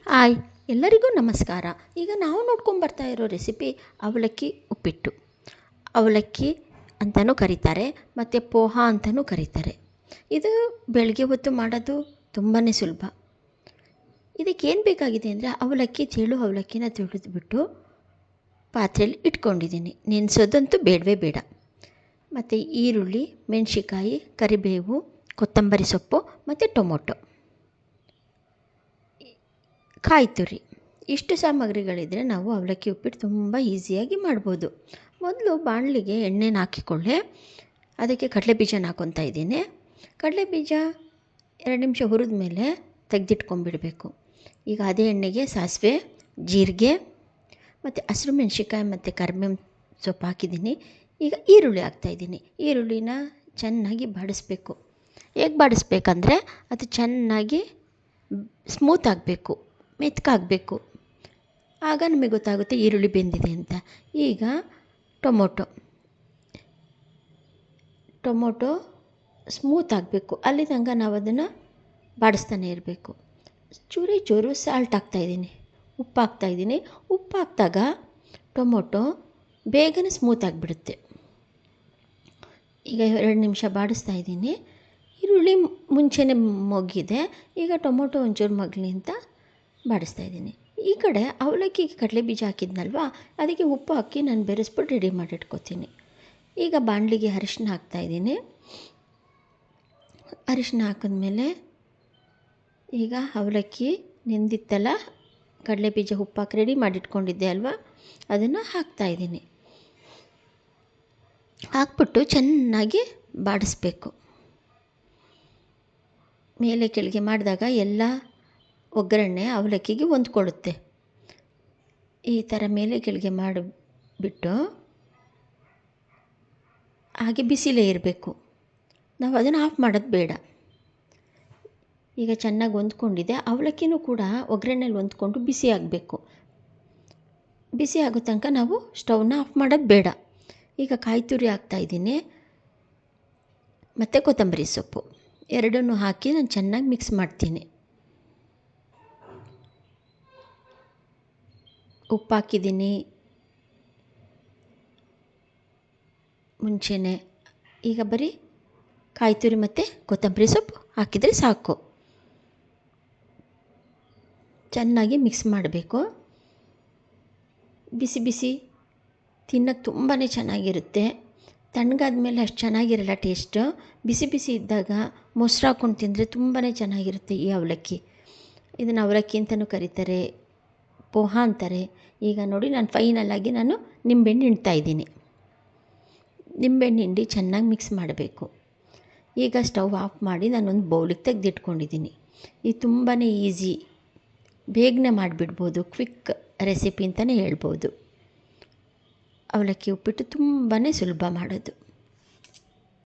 Hi, ಎಲ್ಲರಿಗೂ ನಮಸ್ಕಾರ. ಈಗ ನಾವು ನೋಡ್ಕೊಂಡು ಬರ್ತಾ ಇರೋ ರೆಸಿಪಿ ಅವಲಕ್ಕಿ ಉಪ್ಪಿಟ್ಟು. ಅವಲಕ್ಕಿ ಅಂತಲೂ ಕರೀತಾರೆ ಮತ್ತು ಪೋಹ ಅಂತಲೂ ಕರೀತಾರೆ. ಇದು ಬೆಳಗ್ಗೆ ಹೊತ್ತು ಮಾಡೋದು ತುಂಬಾ ಸುಲಭ. ಇದಕ್ಕೇನು ಬೇಕಾಗಿದೆ ಅಂದರೆ ಅವಲಕ್ಕಿ ಚೇಳು ಅವಲಕ್ಕಿನ ತುಳಿದ್ಬಿಟ್ಟು ಪಾತ್ರೆಯಲ್ಲಿ ಇಟ್ಕೊಂಡಿದ್ದೀನಿ. ನೆನೆಸೋದಂತೂ ಬೇಡವೇ ಬೇಡ. ಮತ್ತು ಈರುಳ್ಳಿ, ಮೆಣಸಿಕಾಯಿ, ಕರಿಬೇವು, ಕೊತ್ತಂಬರಿ ಸೊಪ್ಪು ಮತ್ತು ಟೊಮೊಟೊ, ಕಾಯಿ ತುರಿ, ಇಷ್ಟು ಸಾಮಗ್ರಿಗಳಿದ್ದರೆ ನಾವು ಅವಲಕ್ಕಿ ಉಪ್ಪಿಟ್ಟು ತುಂಬ ಈಸಿಯಾಗಿ ಮಾಡ್ಬೋದು. ಮೊದಲು ಬಾಣಲಿಗೆ ಎಣ್ಣೆನ ಹಾಕಿಕೊಳ್ಳೆ. ಅದಕ್ಕೆ ಕಡಲೆಬೀಜನ ಹಾಕ್ಕೊತಾ ಇದ್ದೀನಿ. ಕಡಲೆಬೀಜ 2 ನಿಮಿಷ ಹುರಿದ ಮೇಲೆ ತೆಗೆದಿಟ್ಕೊಂಡ್ಬಿಡಬೇಕು. ಈಗ ಅದೇ ಎಣ್ಣೆಗೆ ಸಾಸಿವೆ, ಜೀರಿಗೆ ಮತ್ತು ಹಸಿರು ಮೆಣಸಿಕಾಯಿ ಮತ್ತು ಕರಿಬೇವು ಸೊಪ್ಪು ಹಾಕಿದ್ದೀನಿ. ಈಗ ಈರುಳ್ಳಿ ಹಾಕ್ತಾಯಿದ್ದೀನಿ. ಈರುಳ್ಳಿನ ಚೆನ್ನಾಗಿ ಬಾಡಿಸ್ಬೇಕು. ಹೇಗೆ ಬಾಡಿಸ್ಬೇಕಂದ್ರೆ ಅದು ಚೆನ್ನಾಗಿ ಸ್ಮೂತ್ ಆಗಬೇಕು, ಮೆತ್ತಗಾಗಬೇಕು. ಆಗ ನಮಗೆ ಗೊತ್ತಾಗುತ್ತೆ ಈರುಳ್ಳಿ ಬೆಂದಿದೆ ಅಂತ. ಈಗ ಟೊಮೊಟೊ ಸ್ಮೂತ್ ಆಗಬೇಕು, ಅಲ್ಲಿ ತನಕ ನಾವು ಅದನ್ನು ಬಾಡಿಸ್ತಾನೆ ಇರಬೇಕು. ಚೂರು ಸಾಲ್ಟ್ ಹಾಕ್ತಾಯಿದ್ದೀನಿ, ಉಪ್ಪು ಹಾಕ್ತಾಯಿದ್ದೀನಿ. ಉಪ್ಪು ಹಾಕಿದಾಗ ಟೊಮೊಟೊ ಬೇಗನೆ ಸ್ಮೂತ್ ಆಗಿಬಿಡುತ್ತೆ. ಈಗ 2 ನಿಮಿಷ ಬಾಡಿಸ್ತಾಯಿದ್ದೀನಿ. ಈರುಳ್ಳಿ ಮುಂಚೆನೇ ಮೊಗ್ಗಿದೆ. ಈಗ ಟೊಮೊಟೊ ಒಂಚೂರು ಮಗ್ಲಿ ಅಂತ ಬಾಡಿಸ್ತಾಯಿದ್ದೀನಿ. ಈ ಕಡೆ ಅವಲಕ್ಕಿಗೆ ಕಡಲೆಬೀಜ ಹಾಕಿದ್ನಲ್ವ, ಅದಕ್ಕೆ ಉಪ್ಪು ಹಾಕಿ ನಾನು ಬೆರೆಸ್ಬಿಟ್ಟು ರೆಡಿ ಮಾಡಿಟ್ಕೋತೀನಿ. ಈಗ ಬಾಣಲಿಗೆ ಅರಿಶಿನ ಹಾಕ್ತಾಯಿದ್ದೀನಿ. ಅರಿಶಿನ ಹಾಕಿದ್ಮೇಲೆ ಈಗ ಅವಲಕ್ಕಿ ನೆಂದಿತ್ತಲ್ಲ, ಕಡಲೆಬೀಜ ಉಪ್ಪು ಹಾಕಿ ರೆಡಿ ಮಾಡಿಟ್ಕೊಂಡಿದ್ದೆ ಅಲ್ವ, ಅದನ್ನು ಹಾಕ್ತಾಯಿದ್ದೀನಿ. ಹಾಕ್ಬಿಟ್ಟು ಚೆನ್ನಾಗಿ ಬಾಡಿಸ್ಬೇಕು. ಮೇಲೆ ಕೆಳಗೆ ಮಾಡಿದಾಗ ಎಲ್ಲ ಒಗ್ಗರಣೆ ಅವಲಕ್ಕಿಗೆ ಹೊಂದ್ಕೊಳ್ಳುತ್ತೆ. ಈ ಥರ ಮೇಲೆ ಕೆಳಗೆ ಮಾಡಿಬಿಟ್ಟು ಹಾಗೆ ಬಿಸಿಲೇ ಇರಬೇಕು. ನಾವು ಅದನ್ನು ಆಫ್ ಮಾಡೋದು ಬೇಡ. ಈಗ ಚೆನ್ನಾಗಿ ಹೊಂದ್ಕೊಂಡಿದೆ. ಅವಲಕ್ಕಿನೂ ಕೂಡ ಒಗ್ಗರಣೆಲಿ ಹೊಂದ್ಕೊಂಡು ಬಿಸಿ ಆಗಬೇಕು. ಬಿಸಿ ಆಗೋ ತನಕ ನಾವು ಸ್ಟವ್ನ ಆಫ್ ಮಾಡೋದು ಬೇಡ. ಈಗ ಕಾಯಿ ತುರಿ ಹಾಕ್ತಾಯಿದ್ದೀನಿ ಮತ್ತು ಕೊತ್ತಂಬರಿ ಸೊಪ್ಪು ಎರಡನ್ನೂ ಹಾಕಿ ನಾನು ಚೆನ್ನಾಗಿ ಮಿಕ್ಸ್ ಮಾಡ್ತೀನಿ. ಉಪ್ಪು ಹಾಕಿದ್ದೀನಿ ಮುಂಚೆನೇ. ಈಗ ಬರೀ ಕಾಯಿ ತುರಿ ಮತ್ತು ಕೊತ್ತಂಬರಿ ಸೊಪ್ಪು ಹಾಕಿದರೆ ಸಾಕು. ಚೆನ್ನಾಗಿ ಮಿಕ್ಸ್ ಮಾಡಬೇಕು. ಬಿಸಿ ಬಿಸಿ ತಿನ್ನೋಕ್ಕೆ ತುಂಬಾ ಚೆನ್ನಾಗಿರುತ್ತೆ. ತಣ್ಣಗಾದ ಮೇಲೆ ಅಷ್ಟು ಚೆನ್ನಾಗಿರಲ್ಲ ಟೇಸ್ಟು. ಬಿಸಿ ಬಿಸಿ ಇದ್ದಾಗ ಮೊಸರು ಹಾಕ್ಕೊಂಡು ತಿಂದರೆ ತುಂಬಾ ಚೆನ್ನಾಗಿರುತ್ತೆ ಈ ಅವಲಕ್ಕಿ. ಇದನ್ನು ಅವಲಕ್ಕಿ ಅಂತಲೂ ಕರೀತಾರೆ, ಪೋಹ ಅಂತಾರೆ. ಈಗ ನೋಡಿ ನಾನು ಫೈನಲಾಗಿ ನಿಂಬೆಹಣ್ಣು ಹಿಂಡ್ತಾಯಿದ್ದೀನಿ. ನಿಂಬೆಹಣ್ಣು ಹಿಂಡಿ ಚೆನ್ನಾಗಿ ಮಿಕ್ಸ್ ಮಾಡಬೇಕು. ಈಗ ಸ್ಟವ್ ಆಫ್ ಮಾಡಿ ನಾನೊಂದು ಬೌಲಿಗೆ ತೆಗೆದಿಟ್ಕೊಂಡಿದ್ದೀನಿ. ಇದು ತುಂಬಾ ಈಸಿ, ಬೇಗನೆ ಮಾಡಿಬಿಡ್ಬೋದು. ಕ್ವಿಕ್ ರೆಸಿಪಿ ಅಂತಲೇ ಹೇಳ್ಬೋದು. ಅವಲಕ್ಕಿ ಉಪ್ಪಿಟ್ಟು ತುಂಬಾ ಸುಲಭ ಮಾಡೋದು.